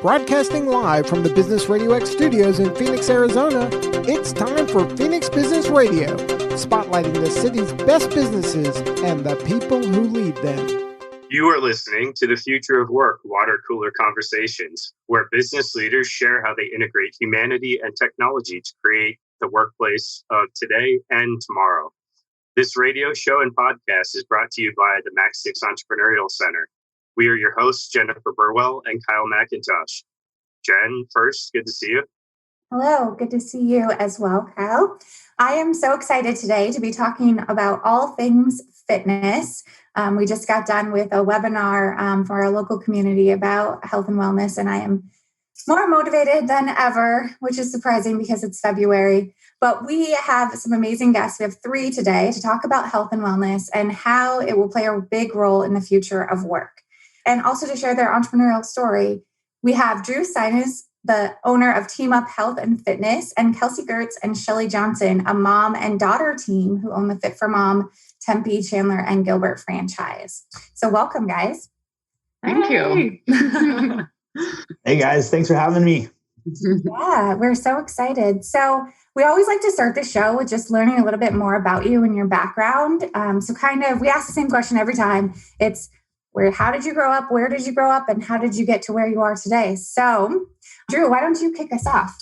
Broadcasting live from the Business RadioX studios in Phoenix, Arizona, it's time for Phoenix Business Radio, spotlighting the city's best businesses and the people who lead them. You are listening to the Future of Work Water Cooler Conversations, where business leaders share how they integrate humanity and technology to create the workplace of today and tomorrow. This radio show and podcast is brought to you by the Max 6 Entrepreneurial Center. We are your hosts, Jennifer Burwell and Kyle McIntosh. Jen, first, good to see you. Hello, good to see you as well, Kyle. I am so excited today to be talking about all things fitness. We just got done with a webinar for our local community about health and wellness, and I am more motivated than ever, which is surprising because it's February. But we have some amazing guests. We have 3 today to talk about health and wellness and how it will play a big role in the future of work. And also to share their entrepreneurial story, we have Drew Saenz, the owner of Team Up Health and Fitness, and Kelsey Girts and Shelly Johnson, a mom and daughter team who own the Fit for Mom, Tempe, Chandler, and Gilbert franchise. So welcome, guys. Thank you. Hey, guys. Thanks for having me. Yeah, we're so excited. So we always like to start the show with just learning a little bit more about you and your background. We ask the same question every time. It's how did you grow up? Where did you grow up? And how did you get to where you are today? So, Drew, why don't you kick us off?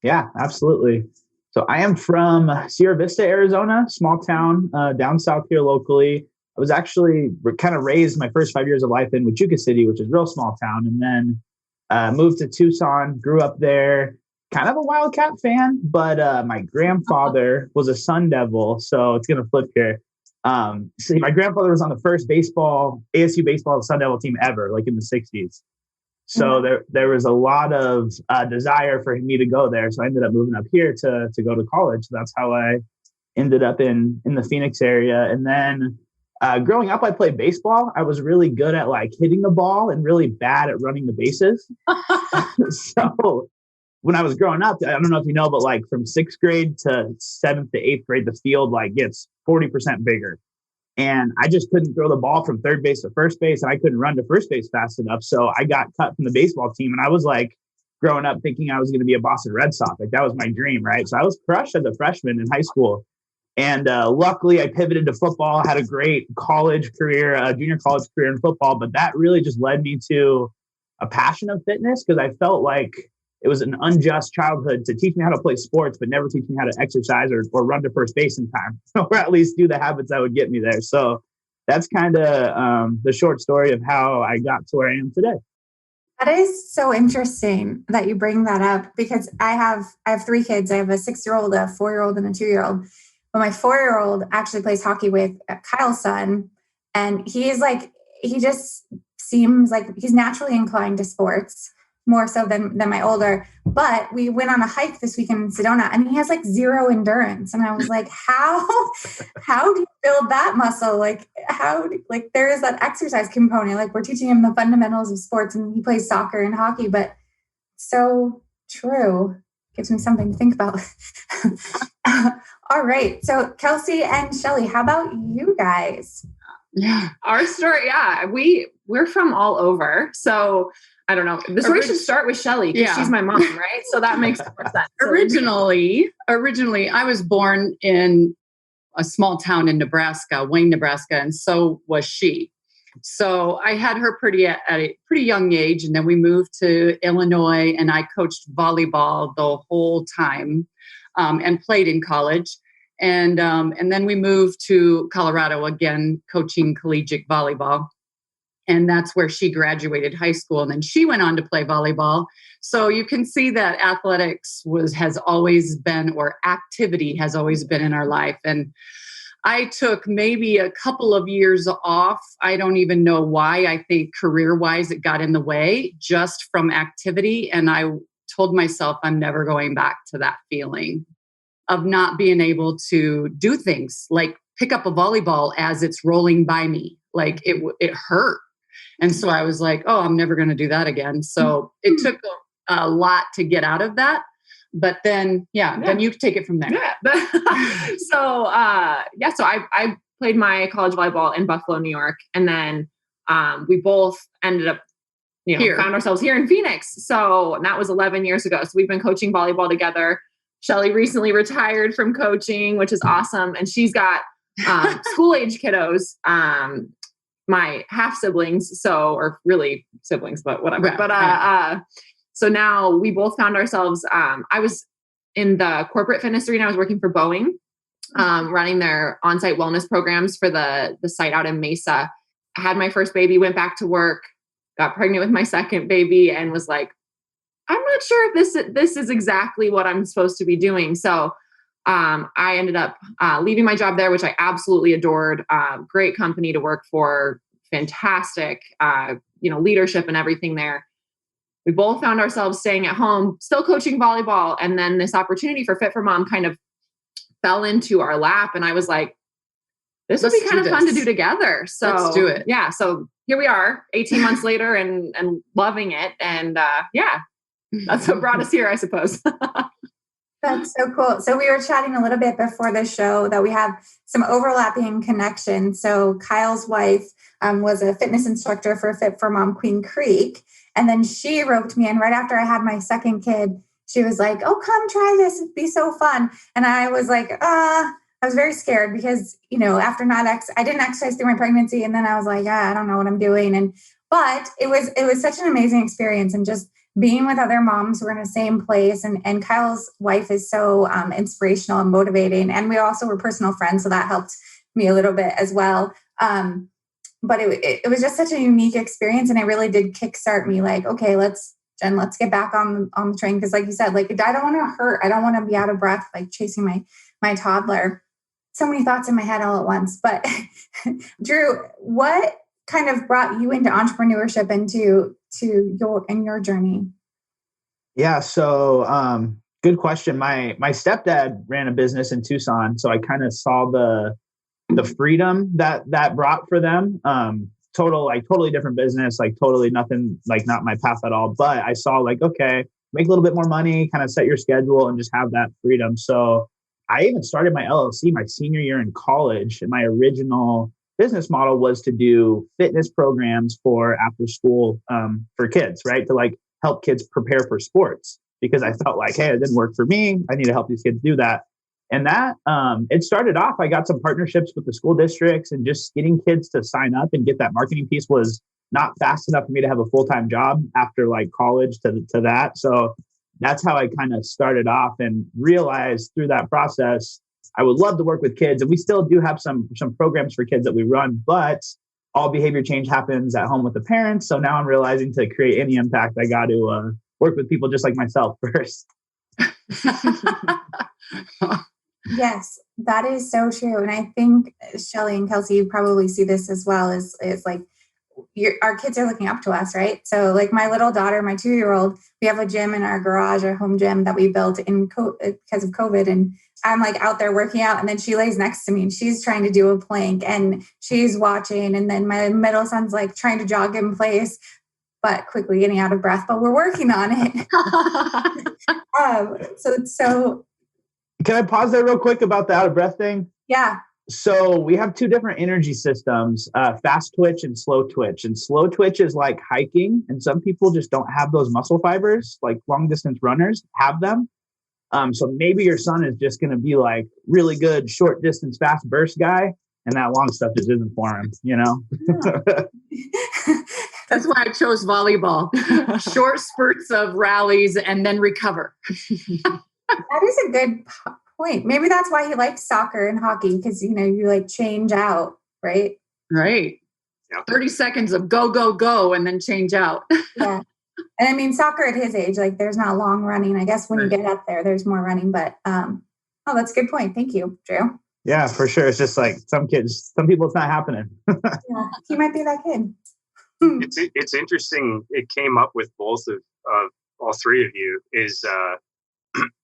Yeah, absolutely. So I am from Sierra Vista, Arizona, small town down south here locally. I was actually kind of raised my first 5 years of life in Huachuca City, which is a real small town, and then moved to Tucson, grew up there, kind of a Wildcat fan, but my grandfather was a Sun Devil, so it's going to flip here. So my grandfather was on the first ASU baseball Sun Devil team ever, like in the 60s. So there was a lot of desire for me to go there. So I ended up moving up here to go to college. So that's how I ended up in the Phoenix area. And then growing up, I played baseball. I was really good at like hitting the ball and really bad at running the bases. So when I was growing up, I don't know if you know, but like from 6th grade to 7th to 8th grade, the field like gets 40% bigger. And I just couldn't throw the ball from third base to first base, and I couldn't run to first base fast enough. So I got cut from the baseball team, and I was like growing up thinking I was going to be a Boston Red Sox. Like that was my dream, right? So I was crushed as a freshman in high school. And luckily I pivoted to football, had a great college career, junior college career in football, but that really just led me to a passion of fitness because I felt like it was an unjust childhood to teach me how to play sports, but never teach me how to exercise or run to first base in time, or at least do the habits that would get me there. So that's kind of the short story of how I got to where I am today. That is so interesting that you bring that up because I have 3 kids. I have a 6-year-old, a 4-year-old, and a 2-year-old. But my 4-year-old actually plays hockey with Kyle's son, and he just seems like he's naturally inclined to sports. More so than my older, but we went on a hike this weekend in Sedona and he has like 0 endurance. And I was like, how do you build that muscle? Like there is that exercise component. Like we're teaching him the fundamentals of sports and he plays soccer and hockey, but so true. Gives me something to think about. All right. So Kelsey and Shelly, how about you guys? Yeah. Our story. Yeah. We're from all over. So I don't know. The story should start with Shelly because she's my mom, right? So that makes more sense. Originally, I was born in a small town in Nebraska, Wayne, Nebraska, and so was she. So I had her at a pretty young age, and then we moved to Illinois, and I coached volleyball the whole time and played in college. And then we moved to Colorado again, coaching collegiate volleyball. And that's where she graduated high school. And then she went on to play volleyball. So you can see that athletics has always been, or activity has always been in our life. And I took maybe a couple of years off. I don't even know why. I think career-wise, it got in the way just from activity. And I told myself I'm never going back to that feeling of not being able to do things like pick up a volleyball as it's rolling by me. Like it hurt. And so I was like, oh, I'm never going to do that again. So it took a lot to get out of that. But then, then you take it from there. Yeah. So I played my college volleyball in Buffalo, New York. And then we both ended up found ourselves here in Phoenix. So that was 11 years ago. So we've been coaching volleyball together. Shelly recently retired from coaching, which is awesome. And she's got school age kiddos, my half siblings. So, or really siblings, but whatever. Right, but, so now we both found ourselves, I was in the corporate fitness arena. I was working for Boeing, running their on-site wellness programs for the site out in Mesa. I had my first baby, went back to work, got pregnant with my second baby, and was like, I'm not sure if this is exactly what I'm supposed to be doing. So I ended up leaving my job there, which I absolutely adored. Great company to work for, fantastic, leadership and everything there. We both found ourselves staying at home, still coaching volleyball. And then this opportunity for Fit for Mom kind of fell into our lap. And I was like, this would be kind of fun to do together. So let's do it. Yeah. So here we are 18 months later and loving it. And that's what brought us here, I suppose. That's so cool. So we were chatting a little bit before the show that we have some overlapping connections. So Kyle's wife was a fitness instructor for Fit for Mom Queen Creek. And then she roped me in right after I had my second kid. She was like, oh, come try this. It'd be so fun. And I was like, I was very scared because, after I didn't exercise through my pregnancy. And then I was like, I don't know what I'm doing. But it was such an amazing experience. And just being with other moms who were in the same place. And Kyle's wife is so inspirational and motivating. And we also were personal friends. So that helped me a little bit as well. But it was just such a unique experience. And it really did kickstart me like, okay, let's get back on the train. Because like you said, like, I don't want to hurt. I don't want to be out of breath, like chasing my toddler. So many thoughts in my head all at once. But Drew, what kind of brought you into entrepreneurship and to your journey? Yeah. So, good question. My stepdad ran a business in Tucson. So I kind of saw the freedom that brought for them. Totally different business, like totally nothing, like not my path at all. But I saw like, okay, make a little bit more money, kind of set your schedule and just have that freedom. So I even started my LLC my senior year in college. And my original business model was to do fitness programs for after school for kids, right? To like help kids prepare for sports, because I felt like, hey, it didn't work for me. I need to help these kids do that. And that it started off, I got some partnerships with the school districts, and just getting kids to sign up and get that marketing piece was not fast enough for me to have a full-time job after like college to that. So that's how I kind of started off, and realized through that process, I would love to work with kids. And we still do have some programs for kids that we run, but all behavior change happens at home with the parents. So now I'm realizing to create any impact, I got to work with people just like myself first. Yes, that is so true. And I think Shelly and Kelsey, you probably see this as well, is like our kids are looking up to us, right? So like my little daughter, my 2-year-old, we have a gym in our garage, a home gym that we built because of COVID. And I'm like out there working out, and then she lays next to me and she's trying to do a plank and she's watching. And then my middle son's like trying to jog in place, but quickly getting out of breath, but we're working on it. So Can I pause there real quick about the out of breath thing? Yeah. So we have two different energy systems, fast twitch and slow twitch. And slow twitch is like hiking. And some people just don't have those muscle fibers, like long distance runners have them. So maybe your son is just going to be like really good short distance, fast burst guy. And that long stuff just isn't for him, Yeah. That's why I chose volleyball. Short spurts of rallies and then recover. That is a good point. Maybe that's why he liked soccer and hockey, because, you like change out, right? Right. Yeah. 30 seconds of go, go, go, and then change out. Yeah. And I mean, soccer at his age, like there's not long running. I guess when you get up there, there's more running, but that's a good point. Thank you, Drew. Yeah, for sure. It's just like some people, it's not happening. Yeah, he might be that kid. It's interesting. It came up with both of all three of you is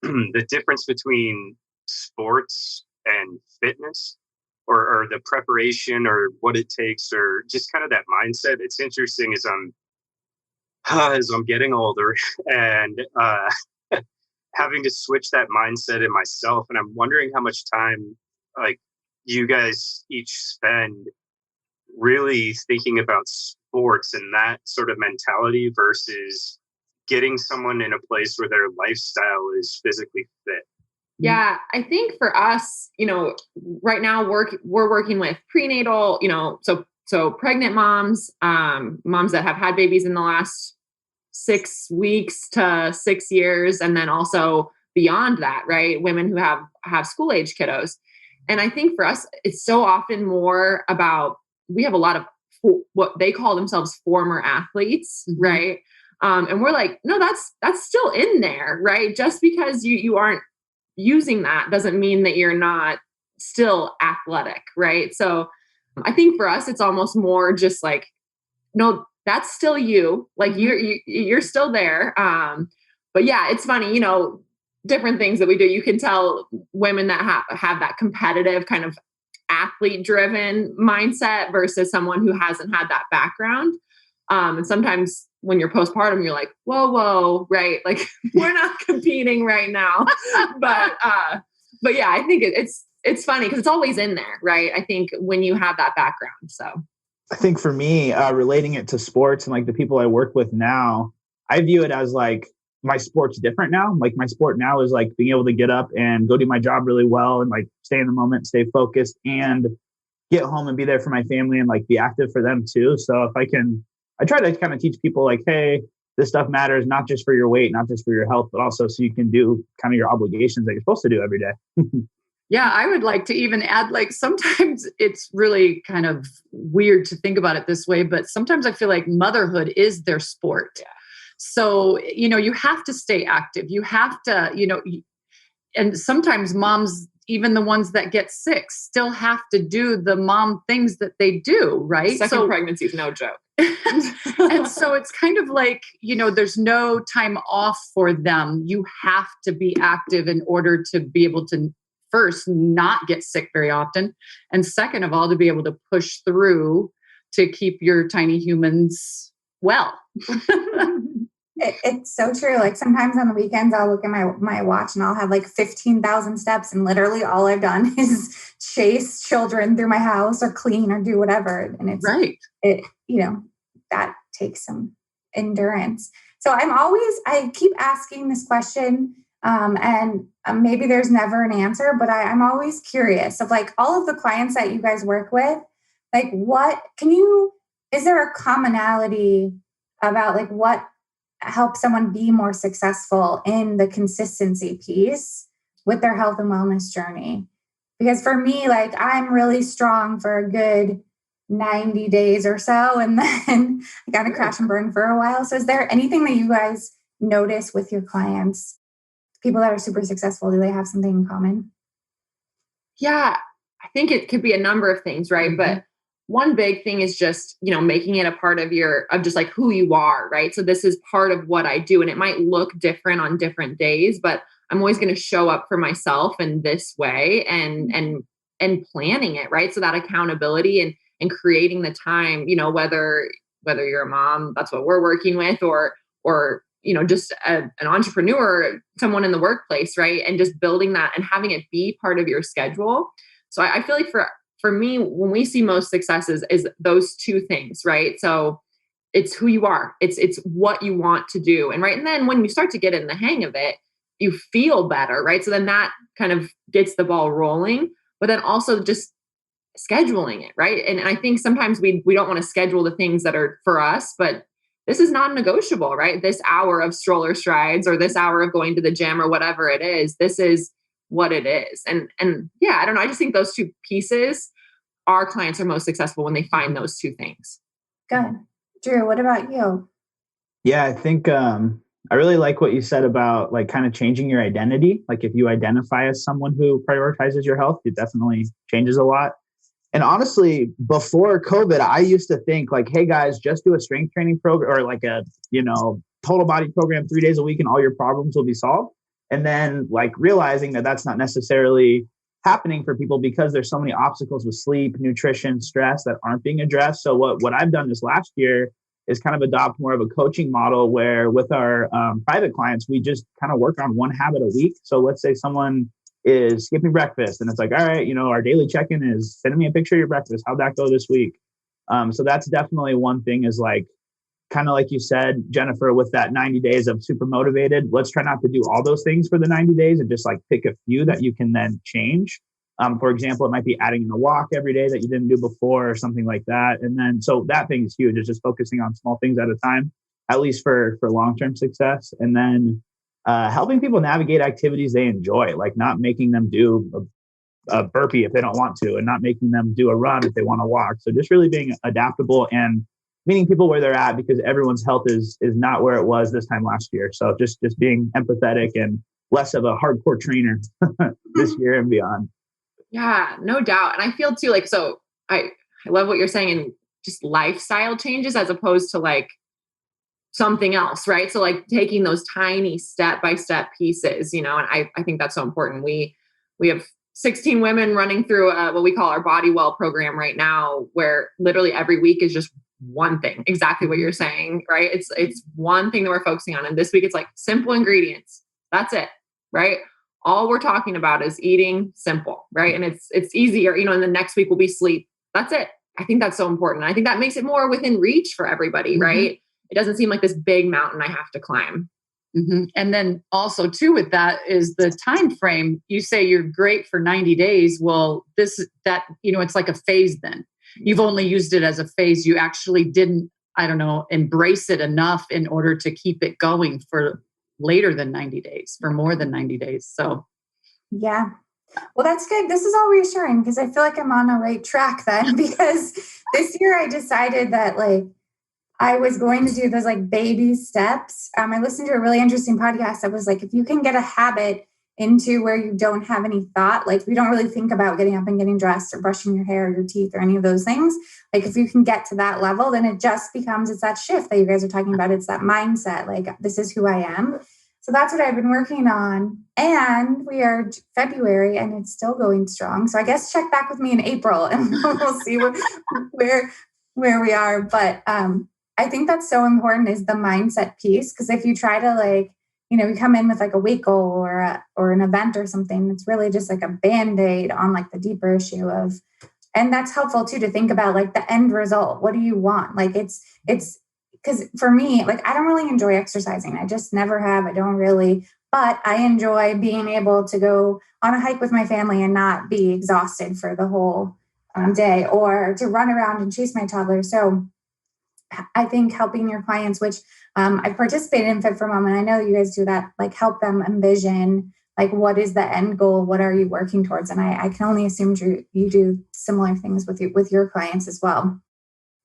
the difference between sports and fitness, or the preparation, or what it takes, or just kind of that mindset. It's interesting as I'm getting older and having to switch that mindset in myself. And I'm wondering how much time like you guys each spend really thinking about sports and that sort of mentality versus getting someone in a place where their lifestyle is physically fit. Yeah, I think for us, right now we're working with prenatal, so pregnant moms, moms that have had babies in the last 6 weeks to 6 years, and then also beyond that, right? Women who have school age kiddos. And I think for us, it's so often more about, we have a lot of what they call themselves former athletes, right? And we're like, no, that's still in there, right? Just because you aren't using that doesn't mean that you're not still athletic, right? So I think for us, it's almost more just like, no, that's still you. Like you're still there. But yeah, it's funny, different things that we do. You can tell women that have that competitive kind of athlete driven mindset versus someone who hasn't had that background. And sometimes when you're postpartum, you're like, whoa, right? Like we're not competing right now. But yeah, I think it's funny because it's always in there, right? I think when you have that background. So I think for me, relating it to sports and like the people I work with now, I view it as like my sport's different now. Like my sport now is like being able to get up and go do my job really well and like stay in the moment, stay focused, and get home and be there for my family and like be active for them too. So if I try to kind of teach people like, hey, this stuff matters not just for your weight, not just for your health, but also so you can do kind of your obligations that you're supposed to do every day. Yeah, I would like to even add, like, sometimes it's really kind of weird to think about it this way, but sometimes I feel like motherhood is their sport. Yeah. So, you have to stay active. You have to, and sometimes moms, even the ones that get sick, still have to do the mom things that they do, right? Second pregnancy is no joke. And so it's kind of like, there's no time off for them. You have to be active in order to be able to, first, not get sick very often. And second of all, to be able to push through to keep your tiny humans well. It's so true. Like sometimes on the weekends, I'll look at my watch and I'll have like 15,000 steps. And literally all I've done is chase children through my house or clean or do whatever. And it's right. That takes some endurance. So I keep asking this question and maybe there's never an answer, but I'm always curious of like all of the clients that you guys work with, like is there a commonality about like what helps someone be more successful in the consistency piece with their health and wellness journey? Because for me, like I'm really strong for a good 90 days or so, and then I kind of crash and burn for a while. So is there anything that you guys notice with your clients? People that are super successful, do they have something in common? Yeah, I think it could be a number of things, right? But one big thing is just, making it a part of just like who you are, right? So this is part of what I do, and it might look different on different days, but I'm always going to show up for myself in this way and planning it, right? So that accountability and creating the time, whether you're a mom, that's what we're working with, or just an entrepreneur, someone in the workplace, right? And just building that and having it be part of your schedule. So I feel like for me, when we see most successes is those two things, right? So it's who you are, it's what you want to do. And right. And then when you start to get in the hang of it, you feel better, right? So then that kind of gets the ball rolling, but then also just scheduling it, right? And I think sometimes we don't want to schedule the things that are for us, but this is non-negotiable, right? This hour of stroller strides or this hour of going to the gym or whatever it is, this is what it is. And yeah, I don't know. I just think those two pieces, our clients are most successful when they find those two things. Good. Drew, what about you? Yeah, I think I really like what you said about like kind of changing your identity. Like if you identify as someone who prioritizes your health, it definitely changes a lot. And honestly, before COVID, I used to think like, hey guys, just do a strength training program or like a, total body program 3 days a week and all your problems will be solved. And then like realizing that that's not necessarily happening for people because there's so many obstacles with sleep, nutrition, stress that aren't being addressed. So what I've done this last year is kind of adopt more of a coaching model where with our private clients, we just kind of work on one habit a week. So let's say someone is skipping breakfast and it's like, all right, our daily check-in is sending me a picture of your breakfast. How'd that go this week? So that's definitely one thing, is like, kind of like you said, Jennifer, with that 90 days of super motivated, let's try not to do all those things for the 90 days and just like pick a few that you can then change. For example, it might be adding in a walk every day that you didn't do before or something like that. And then, so that thing is huge. It's just focusing on small things at a time, at least for long-term success. And then helping people navigate activities they enjoy, like not making them do a burpee if they don't want to, and not making them do a run if they want to walk. So just really being adaptable and meeting people where they're at, because everyone's health is not where it was this time last year. So just being empathetic and less of a hardcore trainer this year and beyond. Yeah, no doubt. And I feel too, like, so I love what you're saying, and just lifestyle changes as opposed to like something else, right? So like taking those tiny step-by-step pieces, and I think that's so important. We have 16 women running through what we call our Body Well program right now, where literally every week is just one thing, exactly what you're saying, right? It's one thing that we're focusing on. And this week it's like simple ingredients. That's it, right? All we're talking about is eating simple, right? And it's easier, and the next week will be sleep. That's it. I think that's so important. I think that makes it more within reach for everybody, right? It doesn't seem like this big mountain I have to climb. Mm-hmm. And then also too, with that is the time frame. You say you're great for 90 days. Well, it's like a phase then. You've only used it as a phase. You actually didn't, embrace it enough in order to keep it going for later than 90 days, for more than 90 days. So, yeah. Well, that's good. This is all reassuring, because I feel like I'm on the right track then, because this year I decided that like I was going to do those like baby steps. I listened to a really interesting podcast that was like, if you can get a habit into where you don't have any thought, like we don't really think about getting up and getting dressed or brushing your hair or your teeth or any of those things. Like if you can get to that level, then it just becomes, it's that shift that you guys are talking about. It's that mindset, like this is who I am. So that's what I've been working on. And we are February and it's still going strong. So I guess check back with me in April and we'll see where we are. But I think that's so important, is the mindset piece. Because if you try to like, you come in with like a weight goal or an event or something, it's really just like a Band-Aid on like the deeper issue of, and that's helpful too, to think about like the end result. What do you want? Like it's because for me, like I don't really enjoy exercising. I just never have. I don't really, but I enjoy being able to go on a hike with my family and not be exhausted for the whole day, or to run around and chase my toddler. So I think helping your clients, which I participated in Fit for Mom, and I know you guys do that, like help them envision, like, what is the end goal? What are you working towards? And I can only assume you do similar things with your clients as well.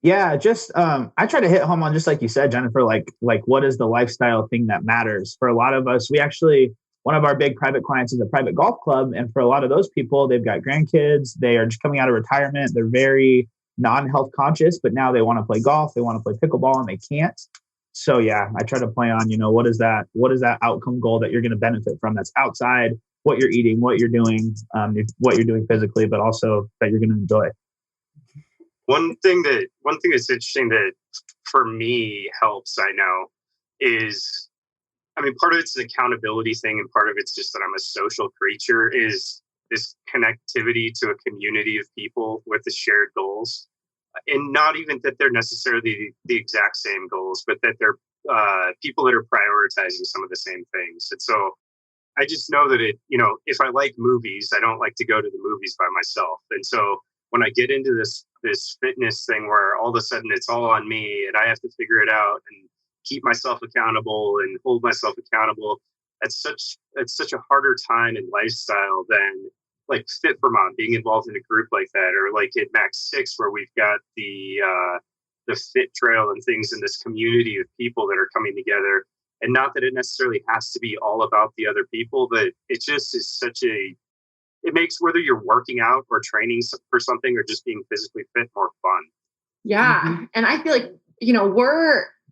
Yeah, just I try to hit home on, just like you said, Jennifer, like what is the lifestyle thing that matters? For a lot of us, one of our big private clients is a private golf club. And for a lot of those people, they've got grandkids, they are just coming out of retirement, they're very non-health conscious, but now they want to play golf, they want to play pickleball, and they can't. So yeah, I try to play on, what is that outcome goal that you're going to benefit from, that's outside what you're eating, what you're doing physically, but also that you're going to enjoy. One thing that's interesting that for me helps, I know, is, part of it's an accountability thing, and part of it's just that I'm a social creature, is this connectivity to a community of people with the shared goals. And not even that they're necessarily the exact same goals, but that they're people that are prioritizing some of the same things. And so I just know that if I like movies, I don't like to go to the movies by myself. And so when I get into this fitness thing where all of a sudden it's all on me and I have to figure it out and keep myself accountable and hold myself accountable, it's such a harder time and lifestyle than like Fit for Mom, being involved in a group like that, or like at Max 6, where we've got the Fit Trail and things in this community of people that are coming together. And not that it necessarily has to be all about the other people, but it just is it makes whether you're working out or training for something or just being physically fit more fun. Yeah. Mm-hmm. And I feel like,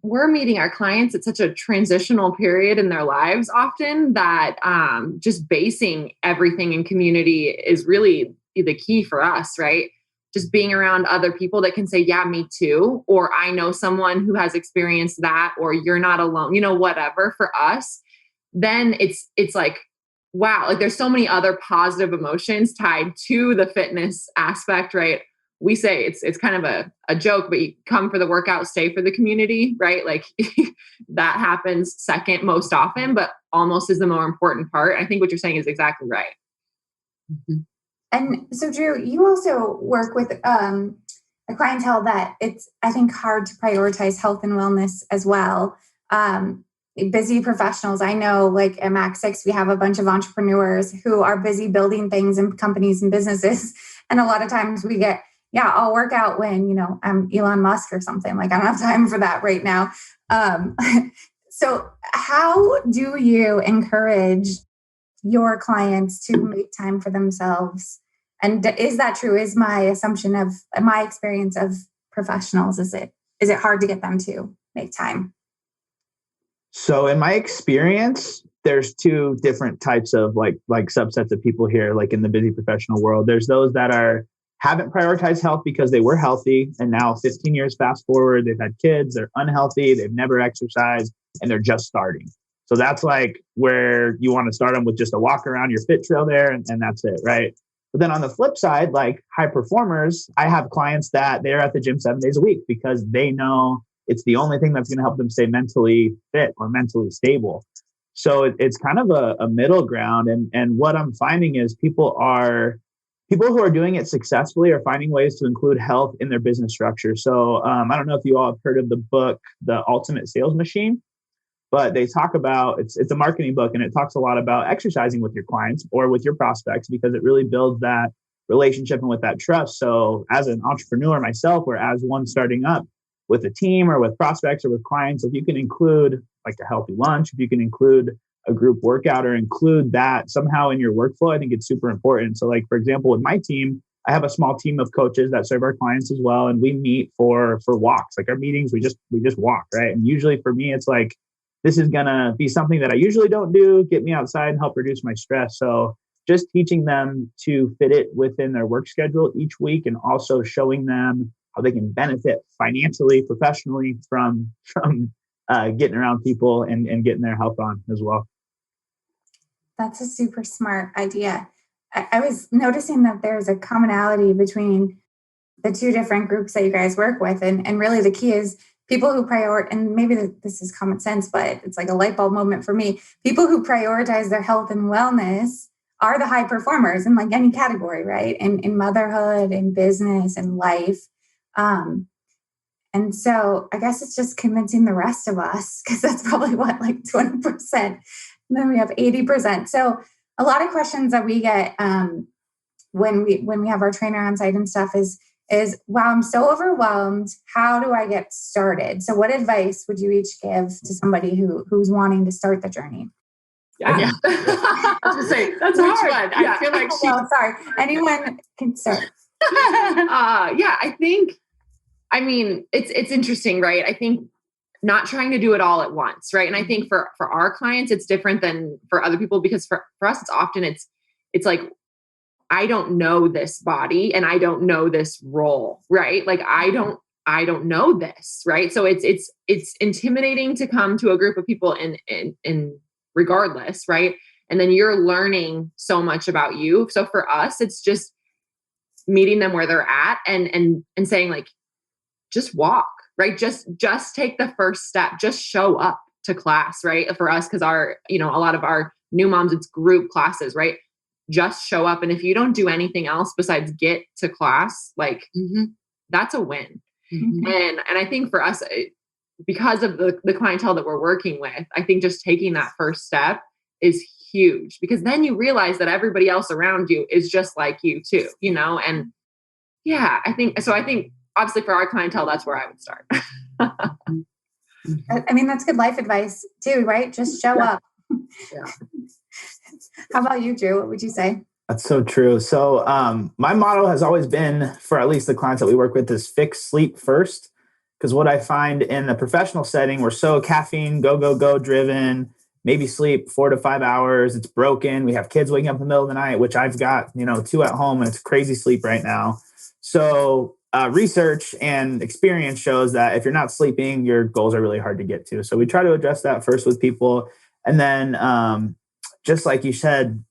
we're meeting our clients at such a transitional period in their lives often that just basing everything in community is really the key for us, right? Just being around other people that can say, yeah, me too. Or I know someone who has experienced that, or you're not alone, whatever for us. Then it's like, wow, like there's so many other positive emotions tied to the fitness aspect, right? we say it's kind of a joke, but you come for the workout, stay for the community, right? Like that happens second most often, but almost is the more important part. I think what you're saying is exactly right. Mm-hmm. And so Drew, you also work with a clientele that it's, I think, hard to prioritize health and wellness as well. Busy professionals. I know like at Max 6, we have a bunch of entrepreneurs who are busy building things in companies and businesses. And a lot of times we get, I'll work out when, I'm Elon Musk or something. Like I don't have time for that right now. So how do you encourage your clients to make time for themselves? And is that true? Is my assumption of my experience of professionals, is it hard to get them to make time? So in my experience, there's two different types of like subsets of people here, like in the busy professional world. There's those that haven't prioritized health because they were healthy. And now 15 years fast forward, they've had kids, they're unhealthy, they've never exercised, and they're just starting. So that's like where you want to start them with just a walk around your fit trail there. And that's it, right? But then on the flip side, like high performers, I have clients that they're at the gym 7 days a week because they know it's the only thing that's going to help them stay mentally fit or mentally stable. So it's kind of a middle ground. And what I'm finding is people who are doing it successfully are finding ways to include health in their business structure. So I don't know if you all have heard of the book, The Ultimate Sales Machine, but they talk about, it's a marketing book, and it talks a lot about exercising with your clients or with your prospects because it really builds that relationship and with that trust. So as an entrepreneur myself, or as one starting up with a team or with prospects or with clients, if you can include like a healthy lunch, if you can include a group workout or include that somehow in your workflow, I think it's super important. So like, for example, with my team, I have a small team of coaches that serve our clients as well. And we meet for walks, like our meetings, we just walk, right? And usually for me, it's like, this is going to be something that I usually don't do, get me outside and help reduce my stress. So just teaching them to fit it within their work schedule each week, and also showing them how they can benefit financially, professionally from getting around people and getting their health on as well. That's a super smart idea. I was noticing that there's a commonality between the two different groups that you guys work with. And really the key is people who and maybe this is common sense, but it's like a light bulb moment for me. People who prioritize their health and wellness are the high performers in like any category, right? In motherhood, in business, and life. And so I guess it's just convincing the rest of us, because that's probably what, like 20%. And then we have 80%. So a lot of questions that we get when we have our trainer on site and stuff is, wow, I'm so overwhelmed. How do I get started? So what advice would you each give to somebody who's wanting to start the journey? Yeah. I was going to say, that's hard. I feel like sorry. Anyone can start. I think, it's interesting, right? I think not trying to do it all at once, right? And I think for our clients, it's different than for other people, because for us, it's often, it's like, I don't know this body and I don't know this role, right? Like, I don't know this, right? So it's intimidating to come to a group of people in regardless, right? And then you're learning so much about you. So for us, it's just meeting them where they're at and saying like, just walk, right? Just take the first step, just show up to class, right? For us, because a lot of our new moms, it's group classes, right? Just show up. And if you don't do anything else besides get to class, like that's a win. Mm-hmm. And I think for us, because of the clientele that we're working with, I think just taking that first step is huge, because then you realize that everybody else around you is just like you too, and I think obviously for our clientele, that's where I would start. I mean, that's good life advice too, right? Just show up. Yeah. How about you, Drew? What would you say? That's so true. So my motto has always been, for at least the clients that we work with, is fix sleep first. Because what I find in the professional setting, we're so caffeine, go driven, maybe sleep 4 to 5 hours. It's broken. We have kids waking up in the middle of the night, which I've got, 2 at home, and it's crazy sleep right now. So research and experience shows that if you're not sleeping, your goals are really hard to get to. So we try to address that first with people. And then just like you said,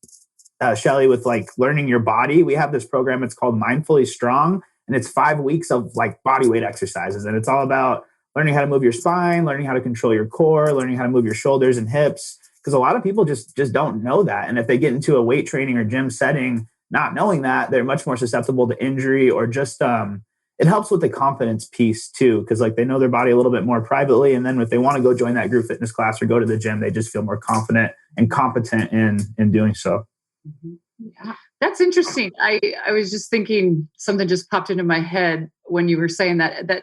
Shelly, with like learning your body, we have this program. It's called Mindfully Strong. And it's 5 weeks of like body weight exercises. And it's all about learning how to move your spine, learning how to control your core, learning how to move your shoulders and hips. Because a lot of people just don't know that. And if they get into a weight training or gym setting, not knowing that, they're much more susceptible to injury, or just it helps with the confidence piece too. Because like they know their body a little bit more privately. And then if they want to go join that group fitness class or go to the gym, they just feel more confident and competent in doing so. Yeah, that's interesting. I was just thinking, something just popped into my head when you were saying that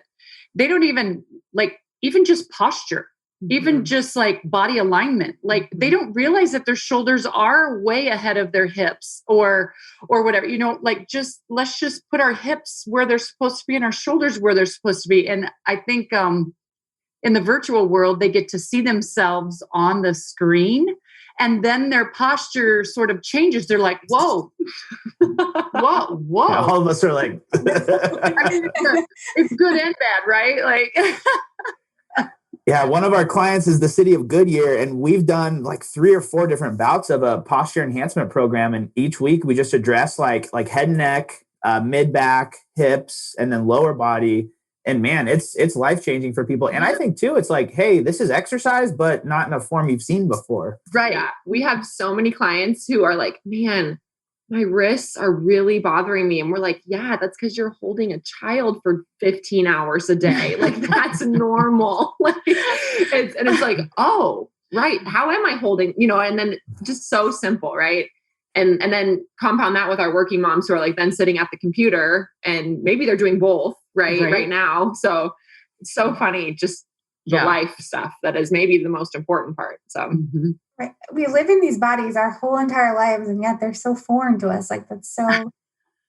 they don't even like, even just posture, even just like body alignment, like they don't realize that their shoulders are way ahead of their hips or whatever, like let's just put our hips where they're supposed to be and our shoulders where they're supposed to be. And I think in the virtual world, they get to see themselves on the screen, and then their posture sort of changes. They're like, whoa, whoa. Yeah, all of us are like, I mean, it's good and bad, right? Like, yeah, one of our clients is the city of Goodyear, and we've done like 3 or 4 different bouts of a posture enhancement program. And each week we just address like head and neck, mid back, hips, and then lower body. And man, it's life-changing for people. And I think too, it's like, hey, this is exercise, but not in a form you've seen before. Right. Yeah. We have so many clients who are like, man, my wrists are really bothering me. And we're like, yeah, that's because you're holding a child for 15 hours a day. Like that's normal. It's like, oh, right. How am I holding, and then just so simple. Right. And then compound that with our working moms who are like then sitting at the computer, and maybe they're doing both right now. So it's so funny, just the life stuff that is maybe the most important part. So right. We live in these bodies our whole entire lives, and yet they're so foreign to us. Like that's so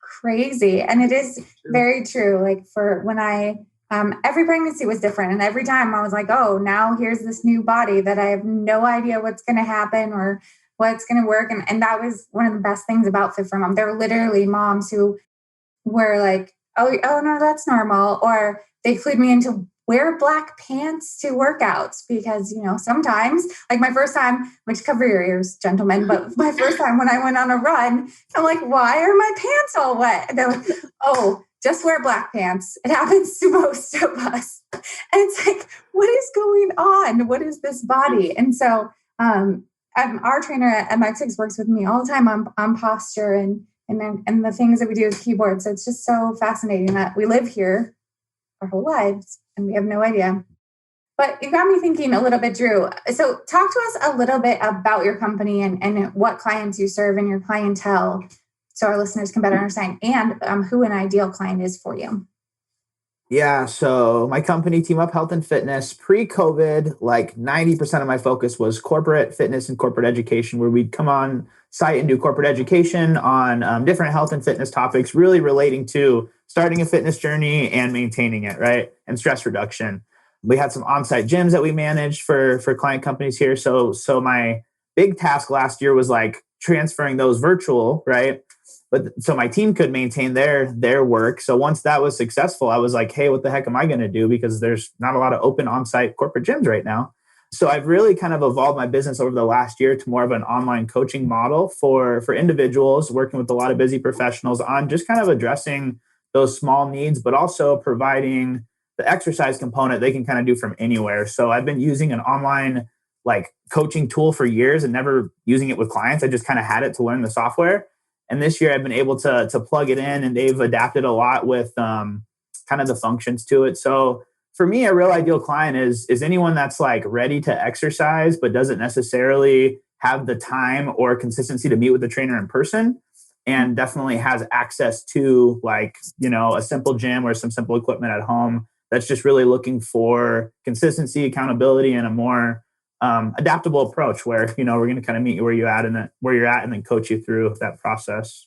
crazy. And it is very true. Like for when I, every pregnancy was different. And every time I was like, oh, now here's this new body that I have no idea what's going to happen or what's going to work. And that was one of the best things about Fit for Mom. There were literally moms who were like, oh no, that's normal. Or they clued me into wear black pants to workouts because, sometimes like my first time, which cover your ears, gentlemen, but my first time when I went on a run, I'm like, why are my pants all wet? And they're like, oh, just wear black pants. It happens to most of us. And it's like, what is going on? What is this body? And so, our trainer at MX6 works with me all the time on posture and the things that we do with keyboard. So it's just so fascinating that we live here our whole lives and we have no idea. But it got me thinking a little bit, Drew. So talk to us a little bit about your company and what clients you serve and your clientele so our listeners can better understand and who an ideal client is for you. Yeah, so my company, Team Up Health and Fitness, pre-COVID, like 90% of my focus was corporate fitness and corporate education, where we'd come on site and do corporate education on different health and fitness topics, really relating to starting a fitness journey and maintaining it, right? And stress reduction. We had some on-site gyms that we managed for client companies here. So my big task last year was like transferring those virtual, right? But so my team could maintain their work. So once that was successful, I was like, hey, what the heck am I going to do? Because there's not a lot of open on-site corporate gyms right now. So I've really kind of evolved my business over the last year to more of an online coaching model for individuals, working with a lot of busy professionals on just kind of addressing those small needs, but also providing the exercise component they can kind of do from anywhere. So I've been using an online like coaching tool for years and never using it with clients. I just kind of had it to learn the software. And this year I've been able to plug it in, and they've adapted a lot with kind of the functions to it. So for me, a real ideal client is anyone that's like ready to exercise, but doesn't necessarily have the time or consistency to meet with the trainer in person, and definitely has access to like, a simple gym or some simple equipment at home. That's just really looking for consistency, accountability, and a more adaptable approach where, we're going to kind of meet you where you're at and then coach you through that process.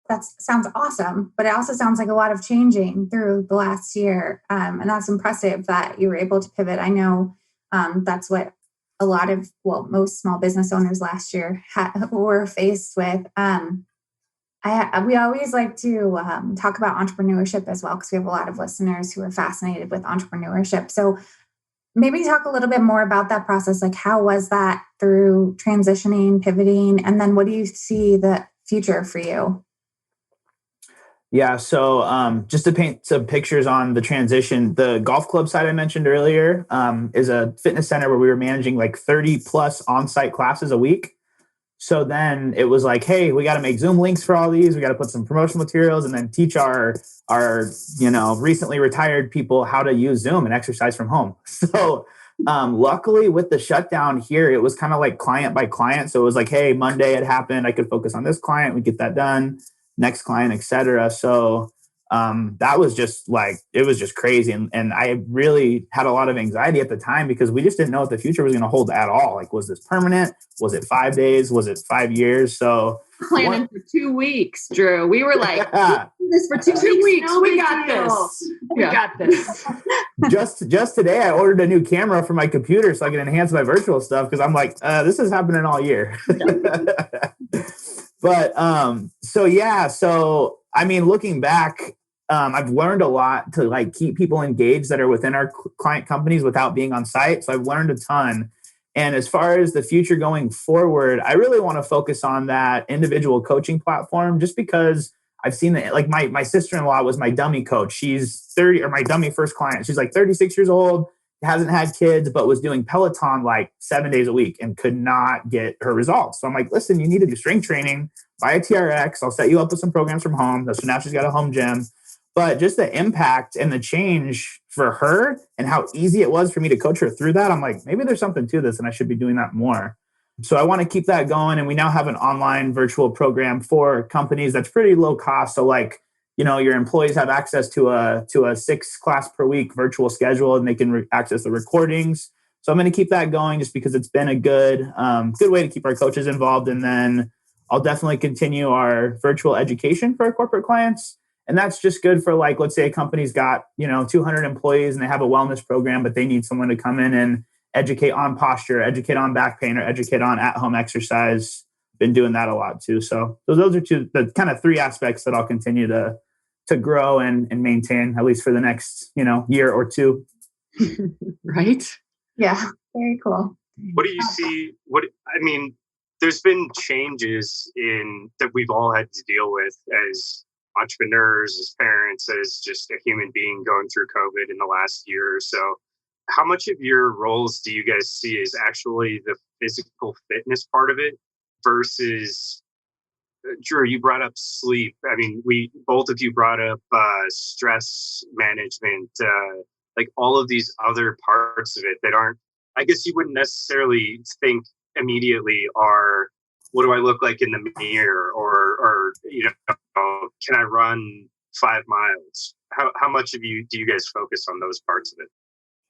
That sounds awesome, but it also sounds like a lot of changing through the last year. And that's impressive that you were able to pivot. I know that's what a lot of, most small business owners last year were faced with. We always like to talk about entrepreneurship as well, because we have a lot of listeners who are fascinated with entrepreneurship. So maybe talk a little bit more about that process. Like, how was that through transitioning, pivoting, and then what do you see the future for you? Yeah. So just to paint some pictures on the transition, the golf club site I mentioned earlier is a fitness center where we were managing like 30 plus on-site classes a week. So then it was like, hey, we got to make Zoom links for all these. We got to put some promotional materials and then teach our recently retired people how to use Zoom and exercise from home. So luckily with the shutdown here, it was kind of like client by client. So it was like, hey, Monday it happened. I could focus on this client. We get that done. Next client, etc. So that was just like, it was just crazy. And I really had a lot of anxiety at the time because we just didn't know what the future was going to hold at all. Like, was this permanent? Was it 5 days? Was it 5 years? So planning for 2 weeks, Drew. We were like, this for 2 weeks. No, we got this. We got this. just today, I ordered a new camera for my computer so I can enhance my virtual stuff because I'm like, this is happening all year. But so I mean, looking back, I've learned a lot to like keep people engaged that are within our client companies without being on site. So I've learned a ton. And as far as the future going forward, I really want to focus on that individual coaching platform just because I've seen that, like my sister-in-law was my dummy coach. She's 30, or my dummy first client. She's like 36 years old, hasn't had kids, but was doing Peloton like 7 days a week and could not get her results. So I'm like, listen, you need to do strength training, buy a TRX. I'll set you up with some programs from home. So now she's got a home gym. But just the impact and the change for her and how easy it was for me to coach her through that, I'm like, maybe there's something to this and I should be doing that more. So I want to keep that going. And we now have an online virtual program for companies that's pretty low cost. So like, your employees have access to a 6 class per week virtual schedule and they can access the recordings. So I'm going to keep that going just because it's been a good way to keep our coaches involved. And then I'll definitely continue our virtual education for our corporate clients. And that's just good for like, let's say a company's got, 200 employees and they have a wellness program, but they need someone to come in and educate on posture, educate on back pain, or educate on at-home exercise. Been doing that a lot too. So those are the kind of 3 aspects that I'll continue to grow and maintain, at least for the next, year or 2. Right? Yeah, very cool. What do you see? There's been changes that we've all had to deal with as entrepreneurs, as parents, as just a human being going through COVID in the last year or so. How much of your roles do you guys see as actually the physical fitness part of it versus, Drew, you brought up sleep. I mean, both of you brought up stress management, like all of these other parts of it that aren't, I guess you wouldn't necessarily think immediately are, what do I look like in the mirror? Or can I run 5 miles? How much do you guys focus on those parts of it?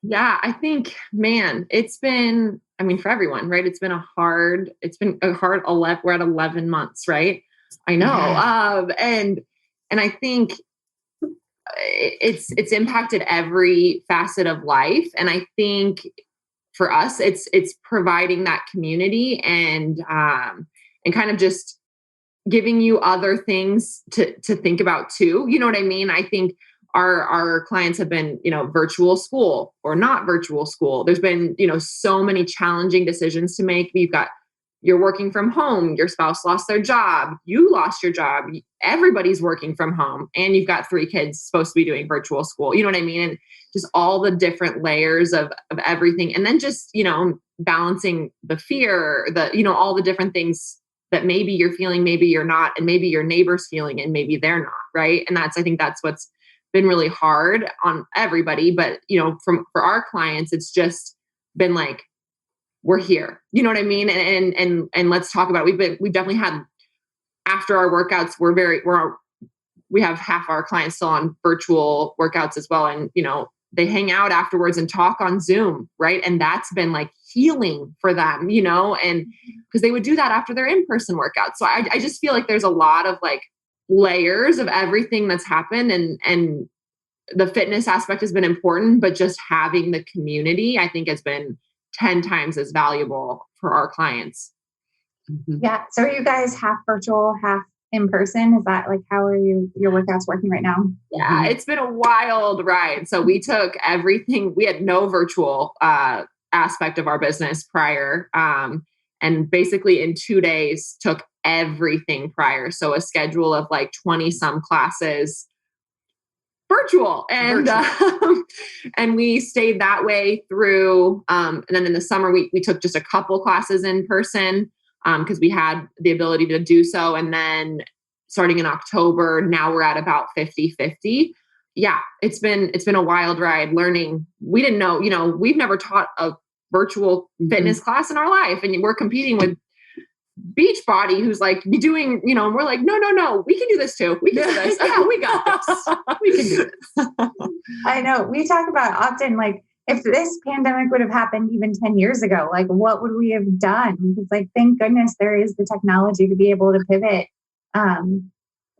Yeah, I think, man, it's been, for everyone, right? It's been a hard 11, we're at 11 months, right? I know. Yeah. And I think it's impacted every facet of life. And I think for us, it's providing that community and kind of just giving you other things to think about too. You know what I mean? I think our clients have been, virtual school or not virtual school. There's been, so many challenging decisions to make. You're working from home. Your spouse lost their job. You lost your job. Everybody's working from home and you've got 3 kids supposed to be doing virtual school. You know what I mean? And just all the different layers of everything. And then just, balancing the fear, all the different things that maybe you're feeling, maybe you're not, and maybe your neighbor's feeling and maybe they're not. Right. And I think that's what's been really hard on everybody. But, for our clients, it's just been like, we're here. You know what I mean? And let's talk about it. We've definitely had, after our workouts, we have half our clients still on virtual workouts as well. And, they hang out afterwards and talk on Zoom. Right. And that's been like healing for them, and because they would do that after their in-person workouts. So I just feel like there's a lot of like layers of everything that's happened, and the fitness aspect has been important, but just having the community, I think, has been 10 times as valuable for our clients. Mm-hmm. Yeah. So are you guys half virtual, half in person? Is that like, how are your workouts working right now? Yeah, it's been a wild ride. So we took everything. We had no virtual aspect of our business prior. and basically in 2 days took everything prior. So a schedule of like 20 some classes virtual. And and we stayed that way through. And then in the summer, we took just a couple classes in person because we had the ability to do so. And then starting in October, now we're at about 50-50. Yeah, it's been a wild ride learning. We didn't know, we've never taught a virtual fitness class in our life. And we're competing with Beachbody, who's like doing, and we're like, no, we can do this too. We can do this. Yeah, we got this. We can do this. I know. We talk about often, like, if this pandemic would have happened even 10 years ago, like, what would we have done? Because, like, thank goodness there is the technology to be able to pivot.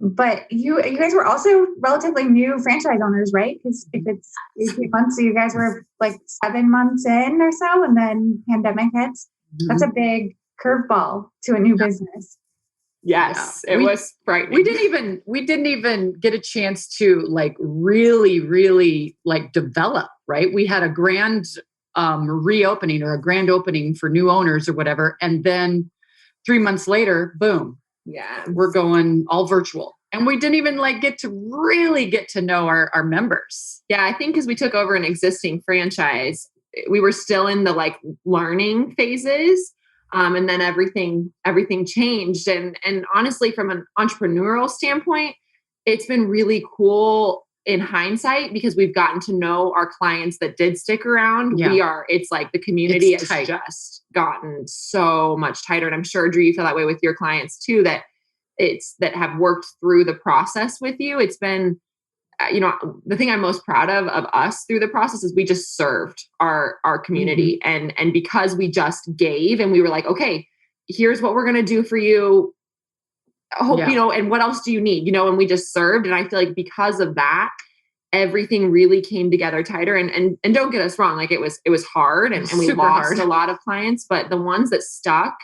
But you guys were also relatively new franchise owners, right? Because if it's 18 months, so you guys were like 7 months in or so, and then pandemic hits. That's a big curveball to a new business. Yes, it was frightening. We didn't even get a chance to like really like develop, right? We had a grand reopening or a grand opening for new owners or whatever. And then 3 months later, boom. Yeah. We're going all virtual. And we didn't even like get to know our members. Yeah, I think because we took over an existing franchise, we were still in the like learning phases. And then everything changed. And honestly, from an entrepreneurial standpoint, it's been really cool in hindsight because we've gotten to know our clients that did stick around. Yeah. It's like the community has just gotten so much tighter. And I'm sure, Drew, you feel that way with your clients too, that have worked through the process with you. It's been, the thing I'm most proud of us through the process is we just served our community. And because we just gave and we were like, okay, here's what we're going to do for you. I hope, and what else do you need? And we just served. And I feel like because of that, everything really came together tighter. And don't get us wrong. Like it was hard and we lost a lot of clients, but the ones that stuck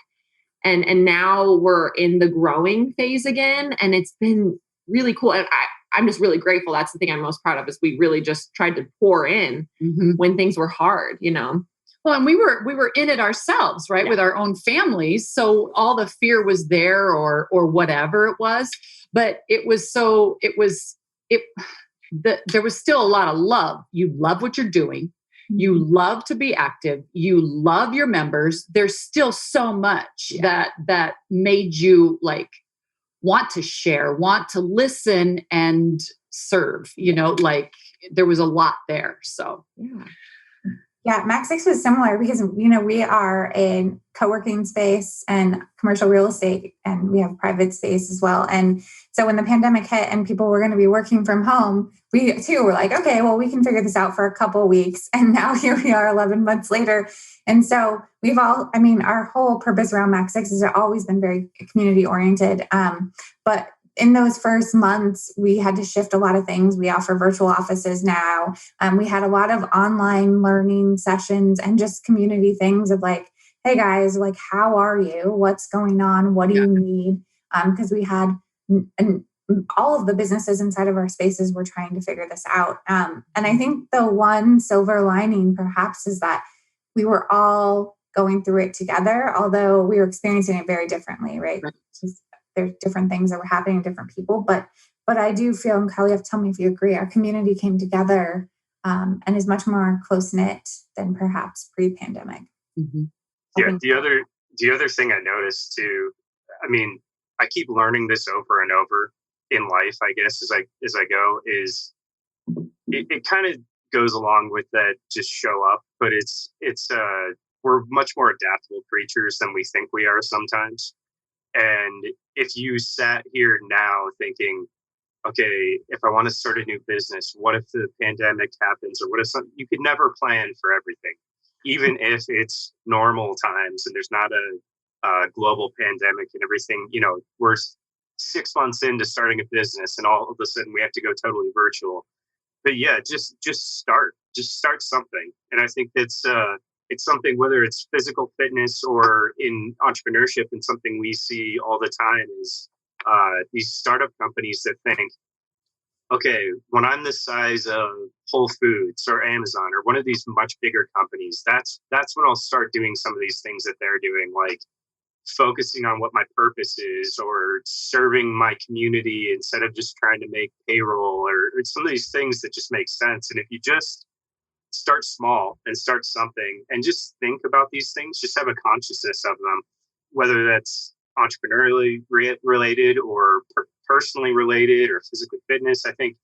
and now we're in the growing phase again. And it's been really cool. And I'm just really grateful. That's the thing I'm most proud of is we really just tried to pour in when things were hard, Well, and we were in it ourselves, right? Yeah. With our own families. So all the fear was there or whatever it was, but there was still a lot of love. You love what you're doing. You love to be active. You love your members. There's still so much that made you like want to share, want to listen and serve, like there was a lot there. So, Yeah, Max 6 was similar because, we are in co-working space and commercial real estate, and we have private space as well. And so when the pandemic hit and people were going to be working from home, we too were like, okay, well, we can figure this out for a couple of weeks. And now here we are 11 months later. And so our whole purpose around Max 6 has always been very community oriented. But in those first months, we had to shift a lot of things. We offer virtual offices now. We had a lot of online learning sessions and just community things of like, hey guys, like, how are you? What's going on? What do you need? Because we had all of the businesses inside of our spaces were trying to figure this out. And I think the one silver lining perhaps is that we were all going through it together, although we were experiencing it very differently, right? There's different things that were happening to different people, but I do feel, and Kyle, you have to tell me if you agree, our community came together and is much more close-knit than perhaps pre-pandemic. Yeah, the other thing I noticed too, I keep learning this over and over in life, I guess, as I go, is it kind of goes along with that, just show up, but it's we're much more adaptable creatures than we think we are sometimes. And if you sat here now thinking, okay, if I want to start a new business, what if the pandemic happens, or what if you could never plan for everything, even if it's normal times and there's not a global pandemic and everything, we're 6 months into starting a business and all of a sudden we have to go totally virtual. But yeah, just start something. And I think that's, it's something, whether it's physical fitness or in entrepreneurship, and something we see all the time is these startup companies that think, okay, when I'm the size of Whole Foods or Amazon or one of these much bigger companies, that's when I'll start doing some of these things that they're doing, like focusing on what my purpose is, or serving my community instead of just trying to make payroll, or some of these things that just make sense. And if you just start small and start something and just think about these things, just have a consciousness of them, whether that's entrepreneurially related or personally related or physical fitness. I think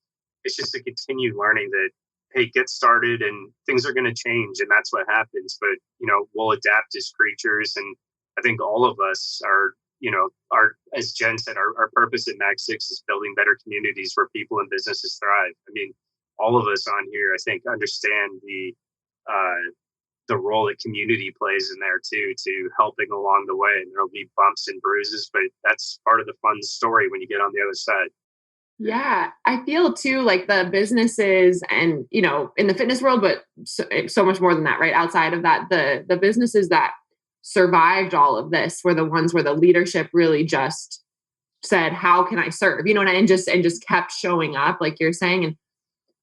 it's just a continued learning that, hey, get started and things are going to change, and that's what happens. But, we'll adapt as creatures. And I think all of us are, as Jen said, our purpose at Mag 6 is building better communities where people and businesses thrive. I mean, all of us on here, I think, understand the role that community plays in there too, to helping along the way. And there'll be bumps and bruises, but that's part of the fun story when you get on the other side. Yeah, I feel too like the businesses and, in the fitness world, but so much more than that, right? Outside of that, the businesses that survived all of this were the ones where the leadership really just said, how can I serve? And just kept showing up, like you're saying. And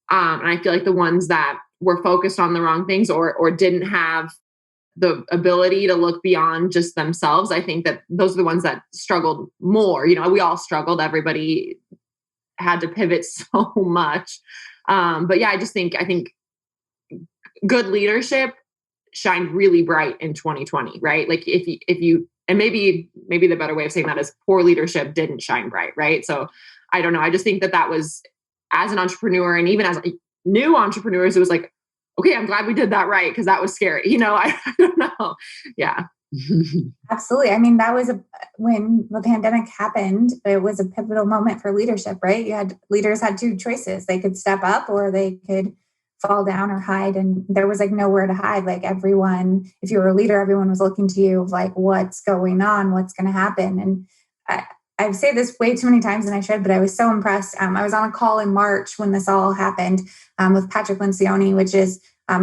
I feel like the ones that were focused on the wrong things or didn't have the ability to look beyond just themselves, I think that those are the ones that struggled more. We all struggled. Everybody had to pivot so much. But yeah, I think good leadership shined really bright in 2020, right? Like if you, and maybe the better way of saying that is poor leadership didn't shine bright, right? So I don't know. I just think that was, as an entrepreneur and even as new entrepreneurs, it was like, okay, I'm glad we did that right, because that was scary. I don't know. Yeah. Absolutely. I mean, that was when the pandemic happened, it was a pivotal moment for leadership, right? Leaders had two choices. They could step up or they could fall down or hide. And there was like nowhere to hide. Like everyone, if you were a leader, everyone was looking to you of like, what's going on? What's going to happen? And I've said this way too many times than I should, but I was so impressed. I was on a call in March when this all happened with Patrick Lencioni, which is,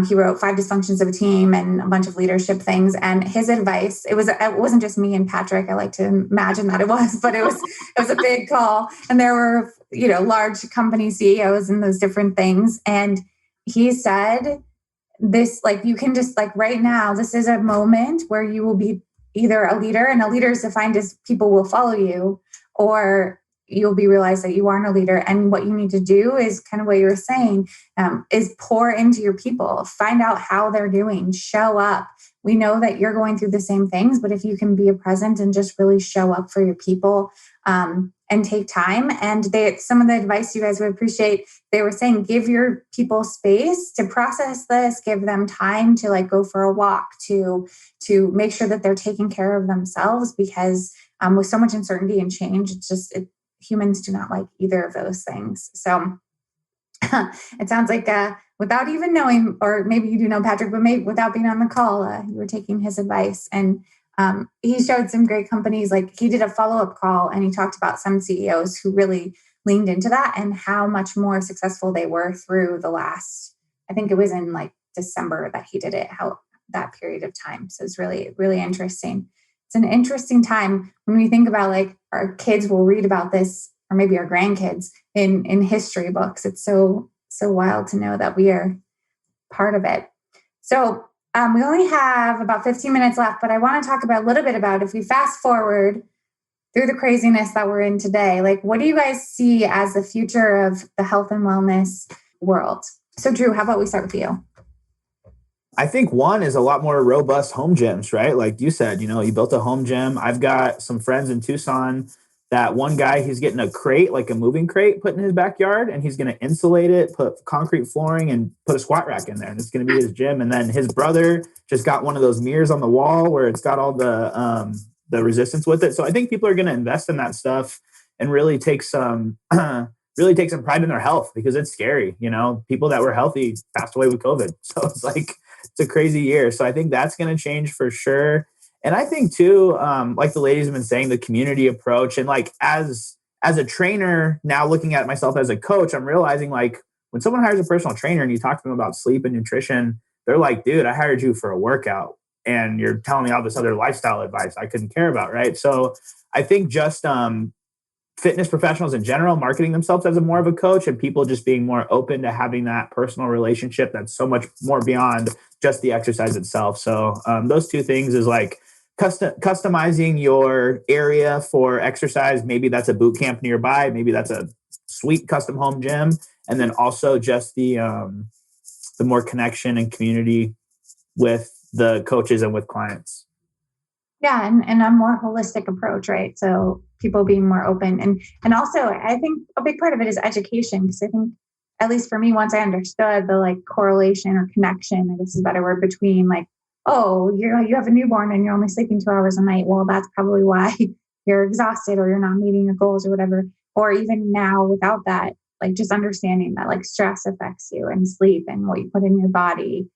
he wrote 5 Dysfunctions of a Team and a bunch of leadership things. And his advice, it wasn't just me and Patrick. I like to imagine that it was, but it was a big call. And there were, large company CEOs and those different things. And he said this, like, you can just like right now, this is a moment where you will be either a leader, and a leader is defined as people will follow you, or you'll be realized that you aren't a leader. And what you need to do is kind of what you were saying, is pour into your people, find out how they're doing, show up. We know that you're going through the same things, but if you can be a present and just really show up for your people, and take time. And some of the advice you guys would appreciate, they were saying, give your people space to process this, give them time to like go for a walk, to make sure that they're taking care of themselves, because with so much uncertainty and change, humans do not like either of those things. So it sounds like without even knowing, or maybe you do know Patrick, but maybe without being on the call, you were taking his advice. And he showed some great companies. Like he did a follow-up call and he talked about some CEOs who really leaned into that and how much more successful they were through the last, I think it was in like December that he did it, how that period of time. So it's really, really interesting. It's an interesting time when we think about like our kids will read about this, or maybe our grandkids in history books. It's so wild to know that we are part of it. So we only have about 15 minutes left, but I want to talk a little bit about if we fast forward through the craziness that we're in today, like what do you guys see as the future of the health and wellness world? So Drew, how about we start with you? I think one is a lot more robust home gyms, right? Like you said, you built a home gym. I've got some friends in Tucson that one guy, he's getting a crate, like a moving crate put in his backyard, and he's going to insulate it, put concrete flooring, and put a squat rack in there. And it's going to be his gym. And then his brother just got one of those mirrors on the wall where it's got all the resistance with it. So I think people are going to invest in that stuff and really take some pride in their health, because it's scary. People that were healthy passed away with COVID. So it's a crazy year. So I think that's going to change for sure. And I think too, like the ladies have been saying, the community approach, and like as a trainer now, looking at myself as a coach, I'm realizing like when someone hires a personal trainer and you talk to them about sleep and nutrition, they're like, dude, I hired you for a workout and you're telling me all this other lifestyle advice I couldn't care about. Right. So I think just fitness professionals in general marketing themselves as more of a coach, and people just being more open to having that personal relationship that's so much more beyond just the exercise itself. So those two things is like customizing your area for exercise. Maybe that's a boot camp nearby. Maybe that's a sweet custom home gym. And then also just the more connection and community with the coaches and with clients. Yeah, and a more holistic approach, right? So people being more open. And also, I think a big part of it is education, because I think, at least for me, once I understood the like correlation or connection, I guess is a better word, between like, oh, you have a newborn and you're only sleeping 2 hours a night. Well, that's probably why you're exhausted or you're not meeting your goals or whatever. Or even now without that, like just understanding that like stress affects you and sleep and what you put in your body.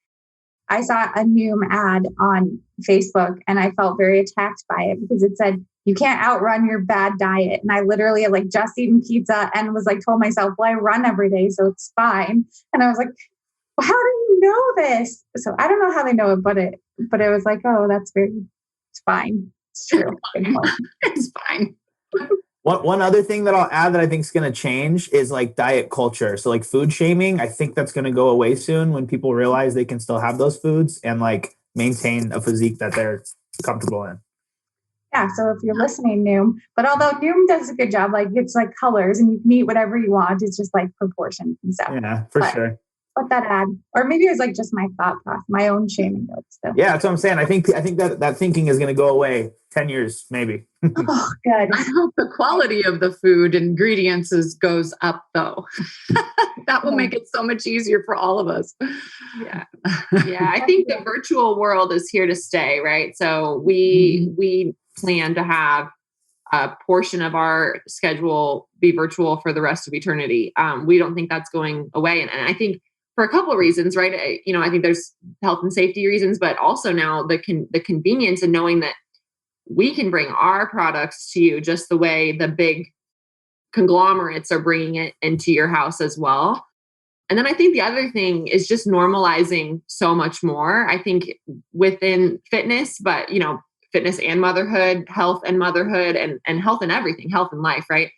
I saw a Noom ad on Facebook and I felt very attacked by it because it said, you can't outrun your bad diet. And I literally had like just eaten pizza and was like, told myself, well, I run every day, so it's fine. And I was like, well, how do you know this? So I don't know how they know it, but it was like, oh, it's fine. It's true. It's fine. One other thing that I'll add that I think is going to change is like diet culture. So like food shaming, I think that's going to go away soon when people realize they can still have those foods and like maintain a physique that they're comfortable in. Yeah. So if you're listening, Noom, but although Noom does a good job, like it's like colors and you can eat whatever you want. It's just like proportions and stuff. Yeah, for sure. Let that ad, or maybe it was like just my thought process, my own shaming notes. So. Yeah, that's what I'm saying. I think that thinking is going to go away 10 years, maybe. Oh, good. I hope the quality of the food ingredients goes up, though. That will make it so much easier for all of us. Yeah. Yeah. I think the virtual world is here to stay, right? So we plan to have a portion of our schedule be virtual for the rest of eternity. We don't think that's going away. And I think for a couple of reasons, right? I think there's health and safety reasons, but also now the convenience and knowing that we can bring our products to you just the way the big conglomerates are bringing it into your house as well. And then I think the other thing is just normalizing so much more. I think within fitness, but fitness and motherhood, health and motherhood, and health and everything, health and life, right?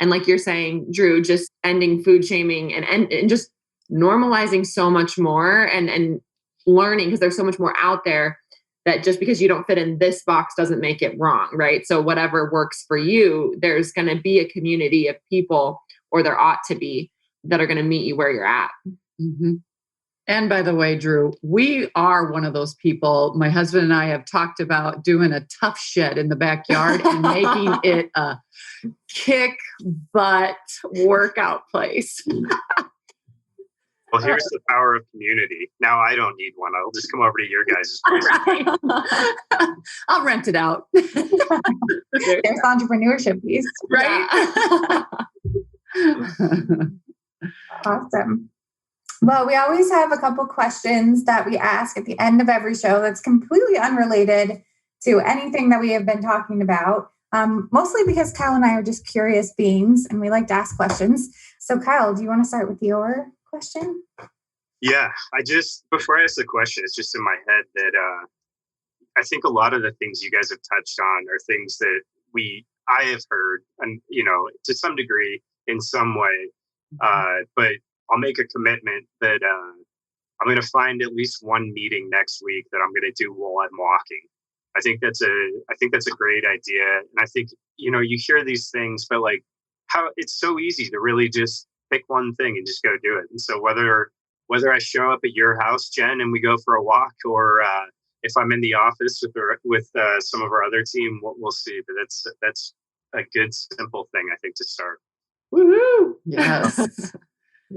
And like you're saying, Drew, just ending food shaming and just normalizing so much more and learning, because there's so much more out there, that just because you don't fit in this box doesn't make it wrong, right? So whatever works for you, there's going to be a community of people, or there ought to be, that are going to meet you where you're at. Mm-hmm. And by the way, Drew, we are one of those people. My husband and I have talked about doing a tough shed in the backyard and making it a kick butt workout place. Well, here's the power of community. Now I don't need one. I'll just come over to your guys' place. Right. I'll rent it out. There's entrepreneurship piece. Right? Awesome. Well, we always have a couple questions that we ask at the end of every show that's completely unrelated to anything that we have been talking about, mostly because Kyle and I are just curious beings and we like to ask questions. So Kyle, do you want to start with your question? Yeah, before I ask the question, it's just in my head that I think a lot of the things you guys have touched on are things that I have heard, and to some degree, in some way, but I'll make a commitment that I'm going to find at least one meeting next week that I'm going to do while I'm walking. I think that's a great idea, and I think you hear these things, but like how it's so easy to really just pick one thing and just go do it. And so whether I show up at your house, Jen, and we go for a walk, or if I'm in the office with some of our other team, we'll see. But that's a good simple thing, I think, to start. Woohoo! Yes.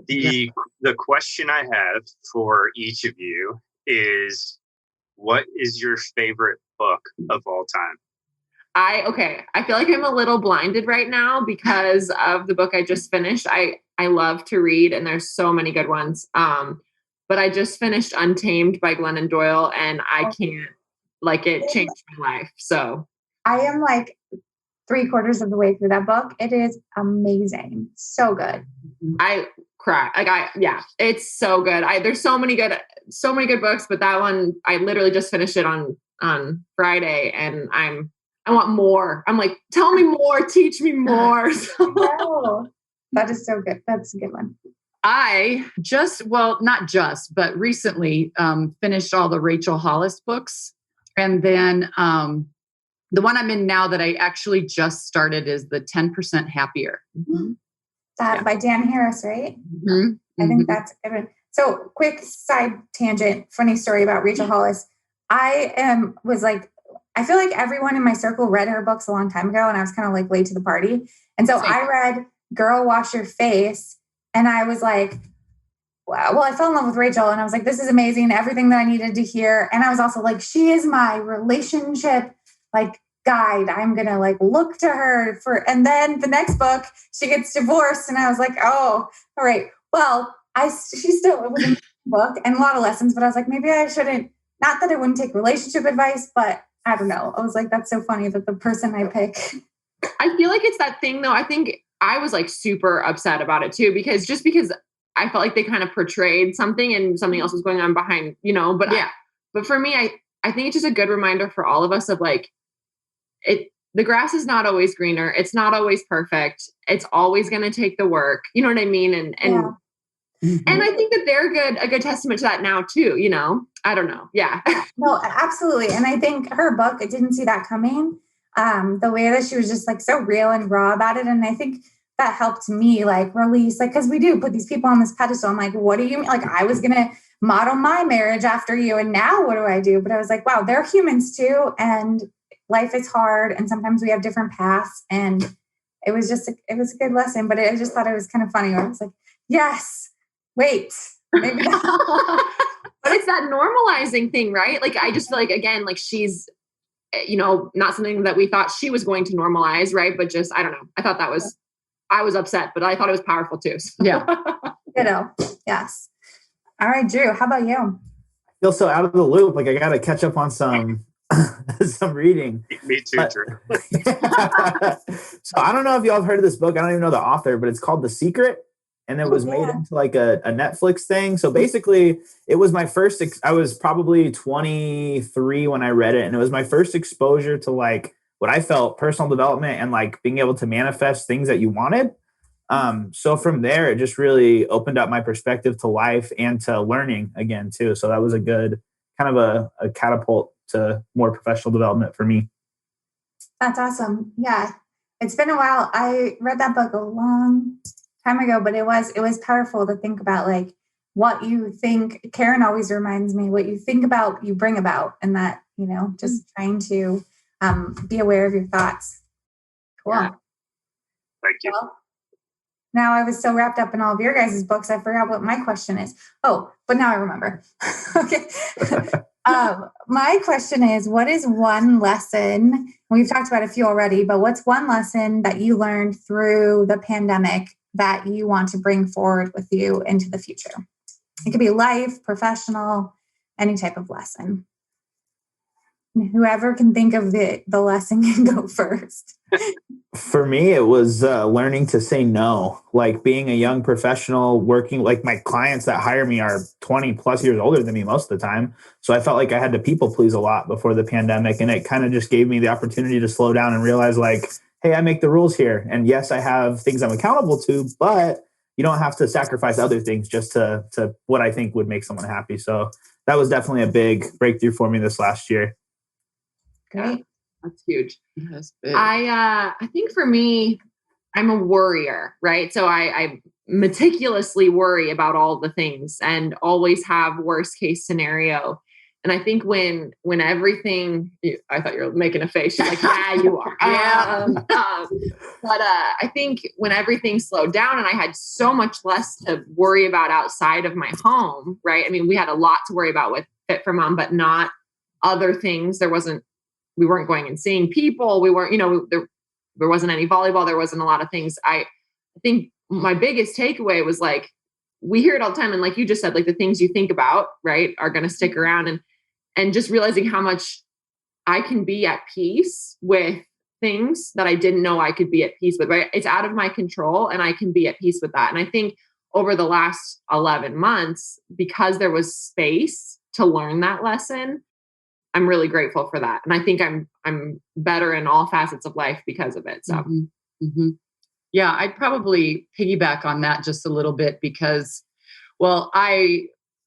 The question I have for each of you is, what is your favorite book of all time? I feel like I'm a little blinded right now because of the book I just finished. I love to read, and there's so many good ones. But I just finished Untamed by Glennon Doyle, and I can't, it changed my life. So I am like 3/4 of the way through that book. It is amazing. So good. I cry. It's so good. There's so many good books, but that one, I literally just finished it on Friday, and I want more. I'm like, tell me more, teach me more. No, that is so good. That's a good one. I not just, but recently finished all the Rachel Hollis books. And then the one I'm in now that I actually just started is the 10% Happier. That by Dan Harris, right? I think that's good. So quick side tangent, funny story about Rachel Hollis. I feel like everyone in my circle read her books a long time ago, and I was kind of like late to the party. And so I read Girl, Wash Your Face. And I was like, wow. Well, I fell in love with Rachel, and I was like, this is amazing. Everything that I needed to hear. And I was also like, she is my relationship like guide. I'm going to like look to her for, and then the next book, she gets divorced. And I was like, oh, all right. Well, she still, it was a book and a lot of lessons, but I was like, maybe I shouldn't, not that I wouldn't take relationship advice, but I don't know. I was like, that's so funny that the person I pick. I feel like it's that thing though. I think I was like super upset about it too, because I felt like they kind of portrayed something and something else was going on behind, but but for me, I think it's just a good reminder for all of us of like, the grass is not always greener. It's not always perfect. It's always going to take the work. You know what I mean? And I think that they're a good testament to that now too, I don't know. Yeah. No, absolutely. And I think her book, I didn't see that coming. The way that she was just like so real and raw about it. And I think that helped me like release, like, cause we do put these people on this pedestal. I'm like, what do you mean? Like, I was going to model my marriage after you. And now what do I do? But I was like, wow, they're humans too. And life is hard. And sometimes we have different paths. And it was a good lesson, but I just thought it was kind of funny where I was like, yes, wait, maybe not. But it's that normalizing thing, right? Like, I just feel like, again, like she's, not something that we thought she was going to normalize. Right. But just, I don't know. I was upset, but I thought it was powerful too. So. Yeah. Yes. All right, Drew, how about you? I feel so out of the loop. Like I got to catch up on some reading. Me too, Drew. So I don't know if y'all have heard of this book. I don't even know the author, but it's called The Secret. And it was made into like a Netflix thing. So basically it was my first, I was probably 23 when I read it. And it was my first exposure to like what I felt personal development and like being able to manifest things that you wanted. So from there, it just really opened up my perspective to life and to learning again too. So that was a good kind of a catapult to more professional development for me. That's awesome. Yeah. It's been a while. I read that book a long time ago, but it was powerful to think about like what you think. Karen always reminds me, what you think about, you bring about, and that, just trying to be aware of your thoughts. Cool. Yeah. Thank you. Well, now I was so wrapped up in all of your guys' books, I forgot what my question is. Oh, but now I remember. Okay. My question is, what is one lesson, we've talked about a few already, but what's one lesson that you learned through the pandemic that you want to bring forward with you into the future? It could be life, professional, any type of lesson. Whoever can think of the lesson can go first. For me, it was learning to say no. Like being a young professional working, like my clients that hire me are 20 plus years older than me most of the time. So I felt like I had to people please a lot before the pandemic. And it kind of just gave me the opportunity to slow down and realize like, hey, I make the rules here. And yes, I have things I'm accountable to, but you don't have to sacrifice other things just to what I think would make someone happy. So that was definitely a big breakthrough for me this last year. Great. That's huge. That's big. I think for me, I'm a worrier, right? So I meticulously worry about all the things and always have worst case scenario. And I think when everything, I thought you were making a face. You're like, yeah, you are. Yeah. But I think when everything slowed down and I had so much less to worry about outside of my home, right? I mean, we had a lot to worry about with Fit for Mom, but not other things. We weren't going and seeing people. We weren't, there wasn't any volleyball. There wasn't a lot of things. I think my biggest takeaway was like, we hear it all the time. And like you just said, like the things you think about, right, are going to stick around, and just realizing how much I can be at peace with things that I didn't know I could be at peace with, right? It's out of my control and I can be at peace with that. And I think over the last 11 months, because there was space to learn that lesson, I'm really grateful for that. And I think I'm better in all facets of life because of it. So, Yeah, I'd probably piggyback on that just a little bit because, well, I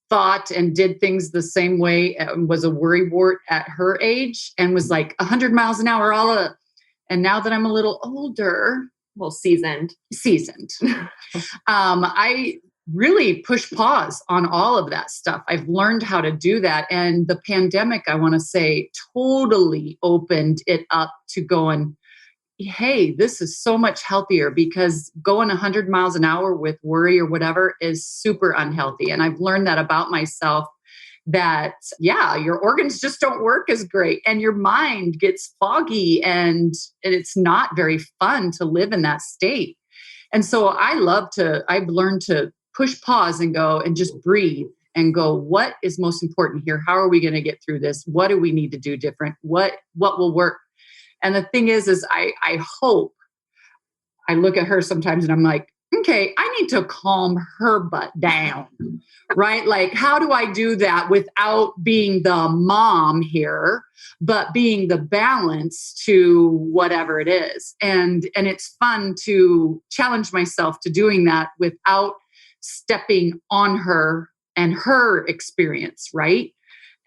thought and did things the same way, was a worrywart at her age and was like 100 miles an hour, and now that I'm a little older, Well, seasoned. I really push pause on all of that stuff. I've learned how to do that. And the pandemic, I want to say, totally opened it up to going, hey, this is so much healthier, because going 100 miles an hour with worry or whatever is super unhealthy. And I've learned that about myself, that, yeah, your organs just don't work as great and your mind gets foggy, and it's not very fun to live in that state. And so I've learned to push pause and go and just breathe and go, what is most important here? How are we going to get through this? What do we need to do different? What will work? And the thing is I hope, I look at her sometimes and I'm like, okay, I need to calm her butt down, right? Like, how do I do that without being the mom here, but being the balance to whatever it is? And it's fun to challenge myself to doing that without stepping on her and her experience, right?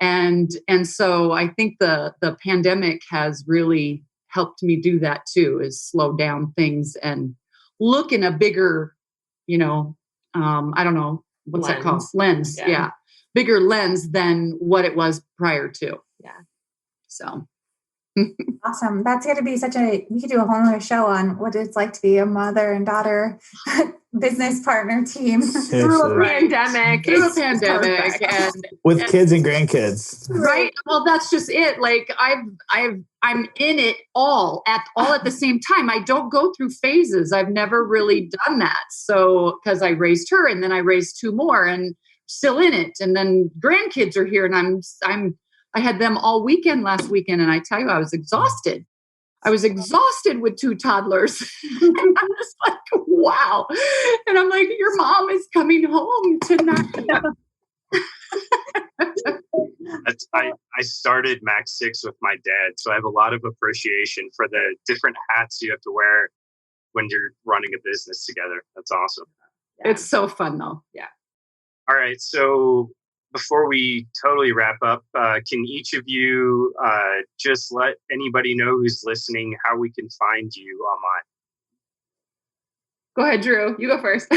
And so I think the pandemic has really helped me do that too, is slow down things and look in a bigger, I don't know, what's that called? Lens. Yeah. Bigger lens than what it was prior to. Yeah. So. Awesome. That's going to be we could do a whole other show on what it's like to be a mother and daughter business partner team through a pandemic. Through a pandemic and with kids and grandkids. Right. Well, that's just it. Like I'm in it all at the same time. I don't go through phases. I've never really done that. So, because I raised her and then I raised two more and still in it. And then grandkids are here and I had them all weekend last weekend. And I tell you, I was exhausted. I was exhausted with two toddlers. And I'm just like, wow. And I'm like, your mom is coming home tonight. I started Max 6 with my dad, so I have a lot of appreciation for the different hats you have to wear when you're running a business together. That's awesome. Yeah. It's so fun though. Yeah. All right. So before we totally wrap up, can each of you just let anybody know who's listening how we can find you online? Go ahead, Drew. You go first.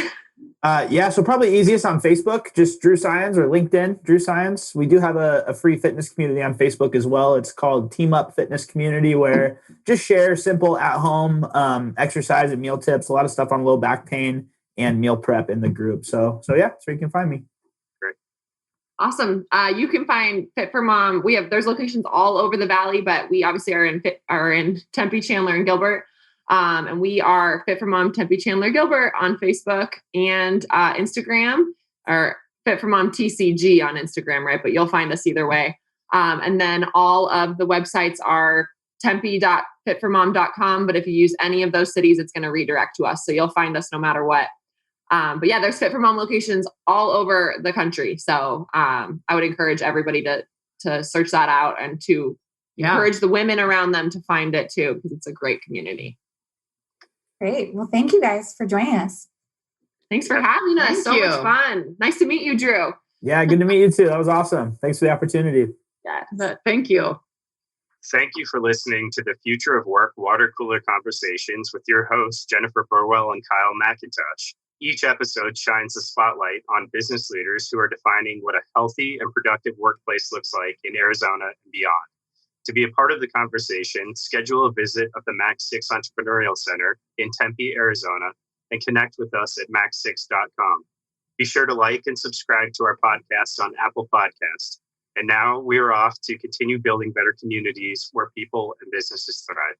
So probably easiest on Facebook, just Drew Saenz, or LinkedIn, Drew Saenz. We do have a free fitness community on Facebook as well. It's called Team Up Fitness Community, where just share simple at-home exercise and meal tips, a lot of stuff on low back pain and meal prep in the group. So yeah, that's where you can find me. Great. Awesome. You can find Fit for Mom. There's locations all over the Valley, but we obviously are in Tempe, Chandler, and Gilbert. And we are Fit for Mom Tempe, Chandler, Gilbert on Facebook and Instagram, or Fit for Mom TCG on Instagram, right? But you'll find us either way. And then all of the websites are tempe.fitformom.com. But if you use any of those cities, it's going to redirect to us. So you'll find us no matter what. But yeah, there's Fit for Mom locations all over the country. So I would encourage everybody to search that out and to encourage the women around them to find it too, because it's a great community. Great. Well, thank you guys for joining us. Thanks for having us. Thank you. Much fun. Nice to meet you, Drew. Yeah, good to meet you too. That was awesome. Thanks for the opportunity. Yes. Thank you. Thank you for listening to the Future of Work Water Cooler Conversations with your hosts, Jennifer Burwell and Kyle McIntosh. Each episode shines a spotlight on business leaders who are defining what a healthy and productive workplace looks like in Arizona and beyond. To be a part of the conversation, schedule a visit of the Max 6 Entrepreneurial Center in Tempe, Arizona, and connect with us at max6.com. Be sure to like and subscribe to our podcast on Apple Podcasts. And now we are off to continue building better communities where people and businesses thrive.